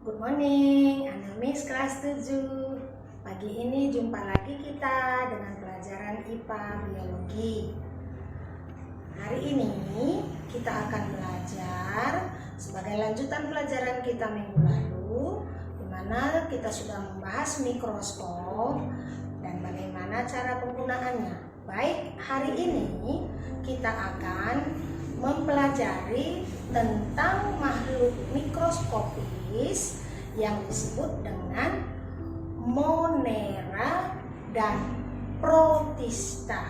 Good morning, anak Miss kelas 7. Pagi ini jumpa lagi kita dengan pelajaran IPA Biologi. Hari ini kita akan belajar sebagai lanjutan pelajaran kita minggu lalu, di mana kita sudah membahas mikroskop dan bagaimana cara penggunaannya. Baik, hari ini kita akan mempelajari tentang makhluk mikroskopis yang disebut dengan Monera dan Protista.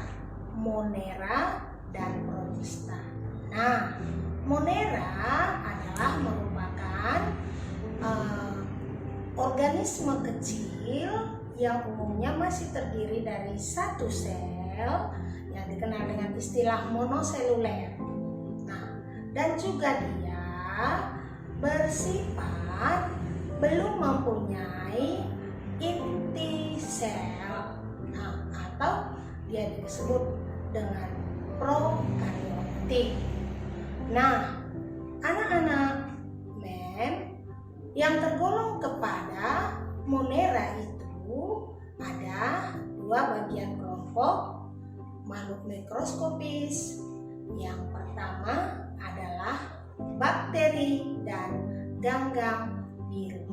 Monera dan Protista. Nah, Monera adalah merupakan organisme kecil yang umumnya masih terdiri dari satu sel yang dikenal dengan istilah monoseluler. Nah, dan juga dia bersifat belum mempunyai inti sel, atau dia disebut dengan prokaryotik. Nah, anak-anak yang tergolong kepada Monera itu ada dua bagian kelompok makhluk mikroskopis. Yang pertama adalah bakteri dan ganggang biru.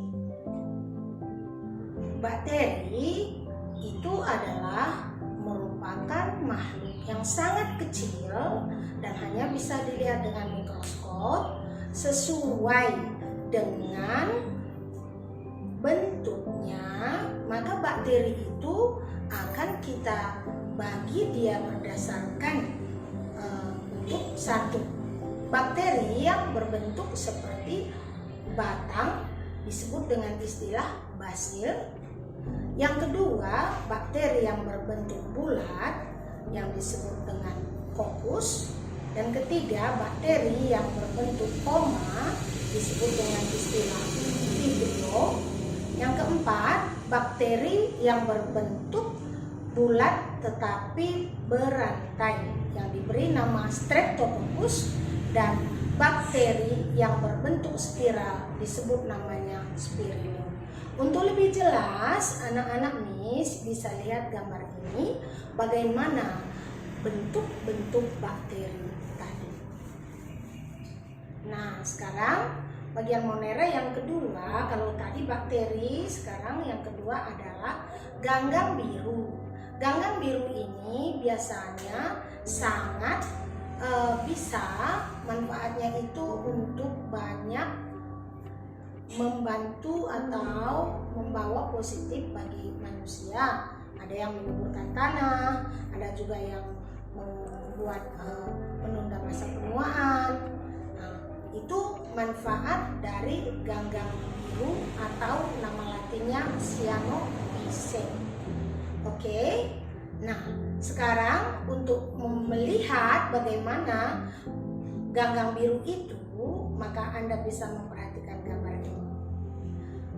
Bakteri itu adalah merupakan makhluk yang sangat kecil dan hanya bisa dilihat dengan mikroskop sesuai dengan bentuknya. Maka bakteri itu akan kita bagi dia berdasarkan bentuk satu. Bakteri yang berbentuk seperti batang disebut dengan istilah basil. Yang kedua, bakteri yang berbentuk bulat yang disebut dengan kokus. Dan ketiga, bakteri yang berbentuk koma disebut dengan istilah vibrio. Yang keempat, bakteri yang berbentuk bulat tetapi berantai yang diberi nama streptococcus, dan bakteri yang berbentuk spiral disebut namanya spirillum. Untuk lebih jelas, anak-anak Miss bisa lihat gambar ini bagaimana bentuk-bentuk bakteri tadi. Nah, sekarang bagian Monera yang kedua. Kalau tadi bakteri, sekarang yang kedua adalah ganggang biru. Ganggang biru ini biasanya sangat bisa manfaatnya itu untuk banyak membantu atau membawa positif bagi manusia. Ada yang menyuburkan tanah, ada juga yang membuat menunda masa penuaan. Nah, itu manfaat dari ganggang biru atau nama latinnya cyanobacteria. Oke. Nah, sekarang untuk melihat bagaimana ganggang biru itu, maka Anda bisa memperhatikan gambar ini.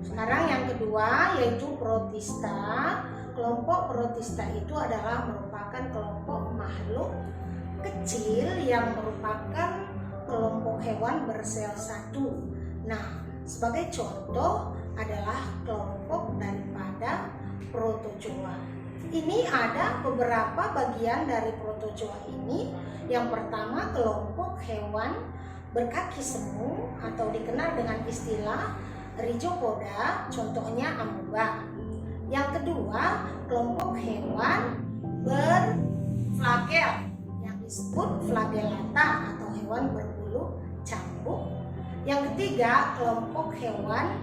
Sekarang yang kedua yaitu Protista. Kelompok Protista itu adalah merupakan kelompok makhluk kecil yang merupakan kelompok hewan bersel satu. Nah, sebagai contoh adalah kelompok daripada protozoa. Ini ada beberapa bagian dari protozoa ini. Yang pertama, kelompok hewan berkaki semu atau dikenal dengan istilah Rhizopoda, contohnya amoeba. Yang kedua, kelompok hewan berflagel yang disebut flagellata atau hewan berbulu cambuk. Yang ketiga, kelompok hewan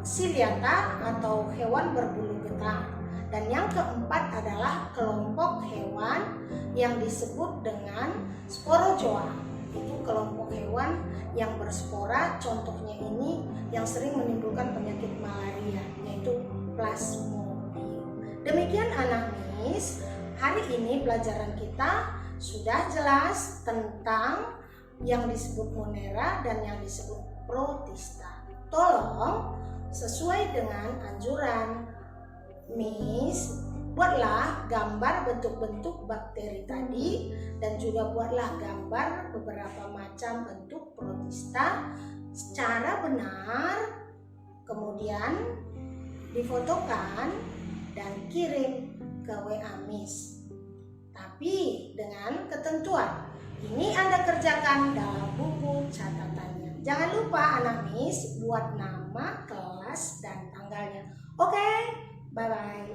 ciliata atau hewan berbulu getah. Dan yang keempat adalah kelompok hewan yang disebut dengan sporozoa. Itu kelompok hewan yang berspora, contohnya ini yang sering menimbulkan penyakit malaria, yaitu plasmodium. Demikian anak Miss, hari ini pelajaran kita sudah jelas tentang yang disebut Monera dan yang disebut Protista. Tolong sesuai dengan anjuran Miss, buatlah gambar bentuk-bentuk bakteri tadi dan juga buatlah gambar beberapa macam bentuk protista secara benar kemudian difotokan dan kirim ke WA Miss. Tapi dengan ketentuan, ini Anda kerjakan dalam buku catatannya. Jangan lupa anak Miss buat nama, kelas, dan tanggalnya. Oke, bye-bye.